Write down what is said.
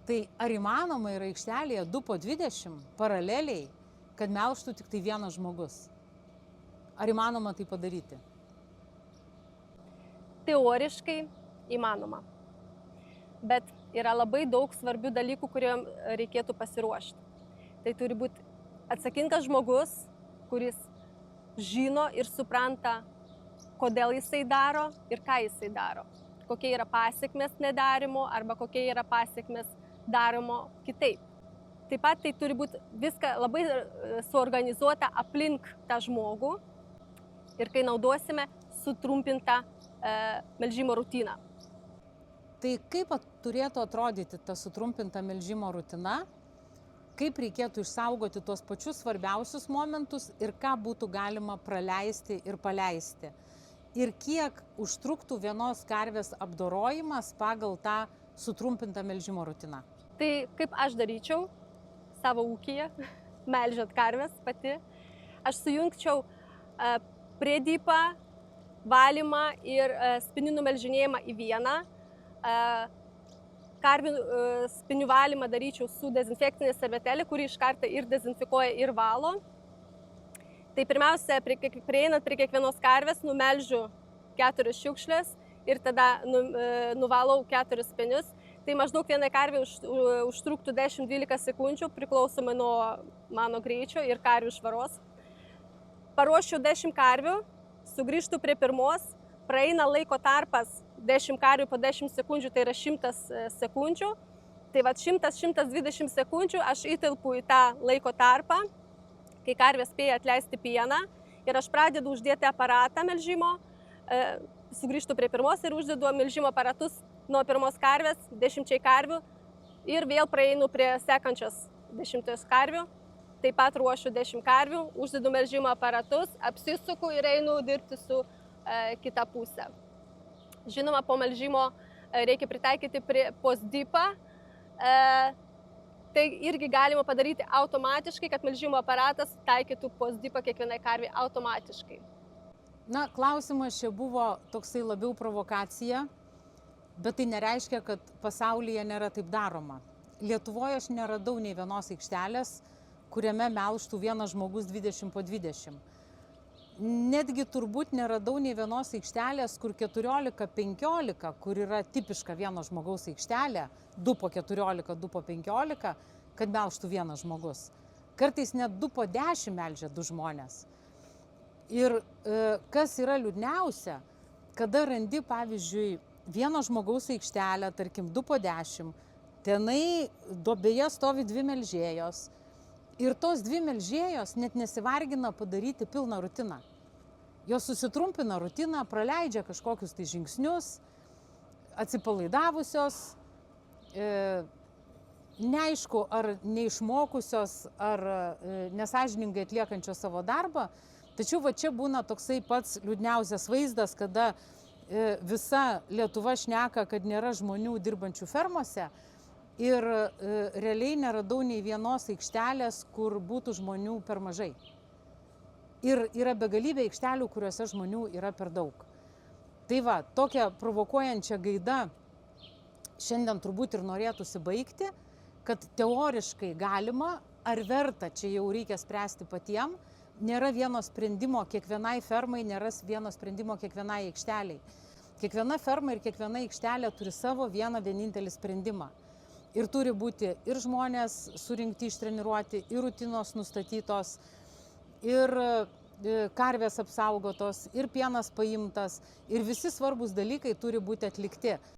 Tai ar įmanoma yra aikštelėje 2 po 20 paraleliai, kad melžtų tik tai vienas žmogus? Ar įmanoma tai padaryti? Teoriškai įmanoma. Bet yra labai daug svarbių dalykų, kuriem reikėtų pasiruošti. Tai turi būti atsakingas žmogus, kuris žino ir supranta, kodėl jisai daro ir ką jisai daro. Kokie yra pasiekmes nedarimo arba kokie yra pasiekmes darimo kitaip. Taip pat tai turi būti viską labai suorganizuota aplink tą žmogų ir kai naudosime sutrumpintą melžimo rutiną. Tai kaip turėtų atrodyti ta sutrumpinta melžimo rutina, kaip reikėtų išsaugoti tuos pačius svarbiausius momentus ir ką būtų galima praleisti ir paleisti. Ir kiek užtruktų vienos karvės apdorojimas pagal tą sutrumpintą melžimo rutiną. Tai kaip aš daryčiau savo ūkyje, melžiant karves pati, aš sujungčiau priedipą, valymą ir spininių melžinėjimą į vieną. Karvių spinių valymą daryčiau su dezinfekcinė servetėlė, kuri iš karto ir dezinfikuoja ir valo. Tai pirmiausia, prieinant prie kiekvienos karvės, numelžiu 4 šiukšlės ir tada nuvalau 4 spinius. Tai maždaug vienai karvė užtruktų 10-12 sekundžių, priklausomai nuo mano greičio ir karvių švaros. Paruošiu 10 karvių, sugrįžtu prie pirmos, praeina laiko tarpas 10 karvių po 10 sekundžių, tai yra 100 sekundžių. Tai va 100-120 sekundžių aš įtilpu į tą laiko tarpą, kai karvė spėja atleisti pieną ir aš pradedu uždėti aparatą melžimo, sugrįžtu prie pirmos ir uždedu melžimo aparatus nuo pirmos karvės, 10 karvių ir vėl praeinu prie sekančios 10 karvių. Taip pat ruošiu 10 karvių, uždedu melžimo aparatus, apsisuku ir einu dirbti su kita pusė. Žinoma, po melžimo reikia pritaikyti postdipą. Tai irgi galima padaryti automatiškai, kad melžimo aparatas taikytų postdipą kiekvienai karviai automatiškai. Na, klausimas čia buvo toksai labiau provokacija, bet tai nereiškia, kad pasaulyje nėra taip daroma. Lietuvoje aš neradau nei vienos aikštelės, kuriame melžtų vienas žmogus 20 po 20. Netgi turbūt neradau nei vienos aikštelės, kur 14-15, kur yra tipiška vieno žmogaus aikštelė, 2 po 14, 2 po 15, kad melžtų vienas žmogus. Kartais net 2 po 10 melžia 2 žmonės. Ir kas yra liūdniausia, kada randi, pavyzdžiui, vieno žmogaus aikštelę, tarkim 2 po 10, tenai duobėje stovi 2 melžėjos. Ir tos 2 melžėjos net nesivargina padaryti pilną rutiną. Jos susitrumpina rutiną, praleidžia kažkokius tai žingsnius, atsipalaidavusios, neaišku, ar neišmokusios, ar nesąžiningai atliekančios savo darbą. Tačiau va čia būna toksai pats liūdniausias vaizdas, kada visa Lietuva šneka, kad nėra žmonių dirbančių fermose. Ir realiai neradau nei vienos aikštelės, kur būtų žmonių per mažai. Ir yra begalybė aikštelių, kuriuose žmonių yra per daug. Tai va, tokia provokuojančia gaida šiandien turbūt ir norėtųsi baigti, kad teoriškai galima, ar verta, čia jau reikia spręsti patiem, nėra vieno sprendimo kiekvienai fermai, nėra vieno sprendimo kiekvienai aikšteliai. Kiekviena ferma ir kiekviena aikštelė turi savo vieną vienintelį sprendimą. Ir turi būti ir žmonės surinkti, ištreniruoti, ir rutinos nustatytos, ir karvės apsaugotos, ir pienas paimtas, ir visi svarbus dalykai turi būti atlikti.